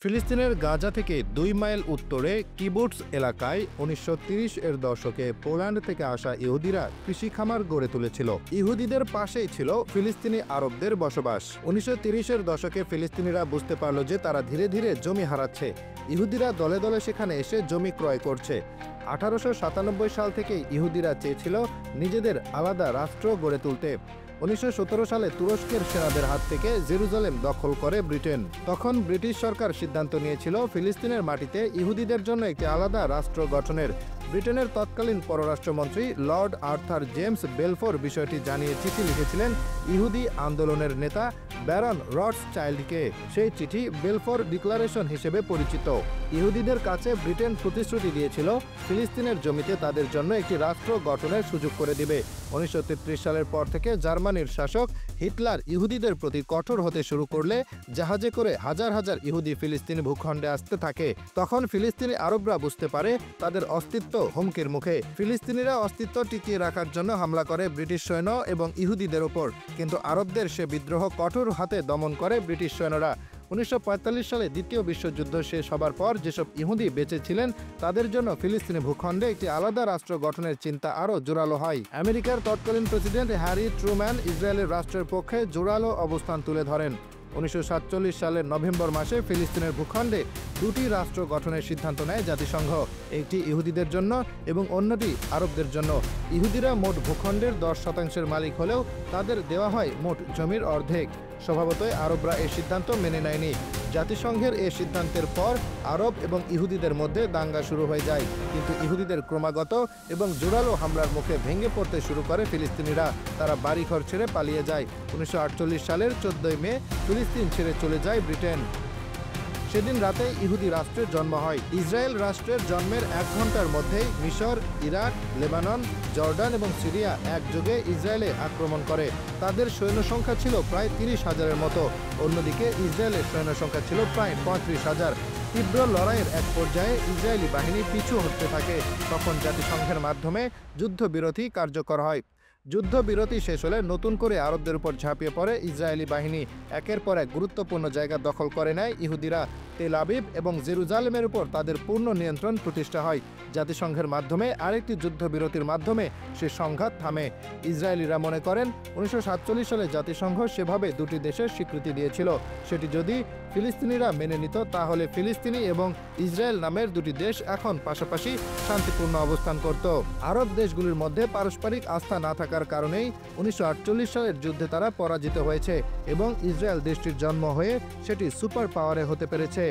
ফিলিস্তিনের গাজা থেকে ২ মাইল উত্তরে কিবুটস এলাকায় ১৯৩০ এর দশকে পোল্যান্ড থেকে আসা ইহুদিরা কৃষি খামার গড়ে তুলেছিল। ইহুদিদের পাশেই ছিল ফিলিস্তিনি আরবদের বসবাস। ১৯৩০ এর দশকে ফিলিস্তিনিরা বুঝতে পারল যে তারা ধীরে ধীরে জমি হারাচ্ছে। ইহুদিরা দলে দলে সেখানে এসে জমি ক্রয় করছে। ১৮৯৭ সাল থেকে ইহুদিরা চেয়েছিল নিজেদের আলাদা রাষ্ট্র গড়ে তুলতে। ১৯১৭ সালে তুরস্কের সেনাদের হাত থেকে জেরুজালেম দখল করে ব্রিটেন। তখন ব্রিটিশ সরকার সিদ্ধান্ত নিয়েছিল ফিলিস্তিনের মাটিতে ইহুদিদের জন্য একটি আলাদা রাষ্ট্র গঠনের। ব্রিটেনের তৎকালীন পররাষ্ট্রমন্ত্রী লর্ড আর্থার জেমস বেলফোর বিষয়টি জানিয়ে চিঠি লিখেছিলেন ইহুদি আন্দোলনের নেতা ব্যারন রথচাইল্ডকে। সেই চিঠি বেলফোর ডিক্লারেশন হিসেবে পরিচিত। ইহুদিদের কাছে ব্রিটেন প্রতিশ্রুতি দিয়েছিল ফিলিস্তিনের জমিতে তাদের জন্য একটি রাষ্ট্র গঠনের সুযোগ করে দিবে। ১৯৩৩ সালের পর থেকে জার্মানির শাসক হিটলার ইহুদিদের প্রতি কঠোর হতে শুরু করলে জাহাজে করে হাজার হাজার ইহুদি ফিলিস্তিনি ভূখণ্ডে আসতে থাকে। তখন ফিলিস্তিনি আরবরা বুঝতে পারে তাদের অস্তিত্ব হুমকির মুখে। ফিলিস্তিনিরা অস্তিত্ব টিকিয়ে রাখার জন্য হামলা করে ব্রিটিশ সৈন্য এবং ইহুদিদের ওপর, কিন্তু আরবদের সে বিদ্রোহ কঠোর হাতে দমন করে ব্রিটিশ সৈন্যরা। ১৯৪৫ সালে দ্বিতীয় বিশ্বযুদ্ধ শেষ হবার পর যেসব ইহুদি বেঁচে ছিলেন তাদের জন্য ফিলিস্তিনি ভূখণ্ডে একটি আলাদা রাষ্ট্র গঠনের চিন্তা আরও জোরালো হয়। আমেরিকার তৎকালীন প্রেসিডেন্ট হ্যারি ট্রুম্যান ইসরায়েলের রাষ্ট্রের পক্ষে জোরালো অবস্থান তুলে ধরেন। ১৯৪৭ সালের নভেম্বর মাসে ফিলিস্তিনের ভূখণ্ডে দুটি রাষ্ট্র গঠনের সিদ্ধান্ত নেয় জাতিসংঘ, একটি ইহুদিদের জন্য এবং অন্যটি আরবদের জন্য। ইহুদিরা মোট ভূখণ্ডের ১০% মালিক হলেও তাদের দেওয়া হয় মোট জমির অর্ধেক। স্বভাবতই আরবরা এই সিদ্ধান্ত মেনে নেয়নি। জাতিসংঘের এই সিদ্ধান্তের পর আরব এবং ইহুদিদের মধ্যে দাঙ্গা শুরু হয়ে যায়, কিন্তু ইহুদিদের ক্রমাগত এবং জোরালো হামলার মুখে ভেঙে পড়তে শুরু করে ফিলিস্তিনিরা। তারা বাড়িঘর ছেড়ে পালিয়ে যায়। ১৯৪৮ সালের ১৪ মে ফিলিস্তিন ছেড়ে চলে যায় ব্রিটেন। সেদিন রাতে ইহুদি রাষ্ট্রের জন্ম হয়। ইসরায়েল রাষ্ট্রের জন্মের ১ ঘন্টার মধ্যেই মিশর, ইরাক, লেবানন, জর্ডান এবং সিরিয়া একযোগে ইসরায়েলে আক্রমণ করে। তাদের সৈন্য সংখ্যা ছিল প্রায় ৩০,০০০-এর মতো। অন্যদিকে ইসরায়েলের সৈন্য সংখ্যা ছিল প্রায় ৩৫,০০০। তীব্র লড়াইয়ের এক পর্যায়ে ইসরায়েলি বাহিনী পিছু হটতে থাকে। তখন জাতিসংঘের মাধ্যমে যুদ্ধবিরতি কার্যকর হয়। যুদ্ধবিরতি শেষ হলে নতুন করে আরবদের উপর ঝাঁপিয়ে পড়ে ইসরায়েলি বাহিনী। একের পর এক গুরুত্বপূর্ণ জায়গা দখল করে নেয় ইহুদিরা। তেল আবিব এবং জেরুজালেমের উপর তাদের পূর্ণ নিয়ন্ত্রণ প্রতিষ্ঠা হয়। জাতিসংঘের মাধ্যমে আরেকটি যুদ্ধবিরতির মাধ্যমে সে সংঘাত থামে। ইসরায়েলিরা মনে করেন ১৯৪৭ সালে জাতিসংঘ সেভাবে দুটি দেশের স্বীকৃতি দিয়েছিল। সেটি যদি ফিলিস্তিনিরা মেনে নিত তাহলে ফিলিস্তিনি এবং ইসরায়েল নামের দুটি দেশ এখন পাশাপাশি শান্তিপূর্ণ অবস্থান করত। আরব দেশগুলির মধ্যে পারস্পরিক আস্থা না থাকার কারণেই ১৯৪৮ সালের যুদ্ধে তারা পরাজিত হয়েছে এবং ইসরায়েল দেশটির জন্ম হয়ে সেটি সুপার পাওয়ারে হতে পেরেছে।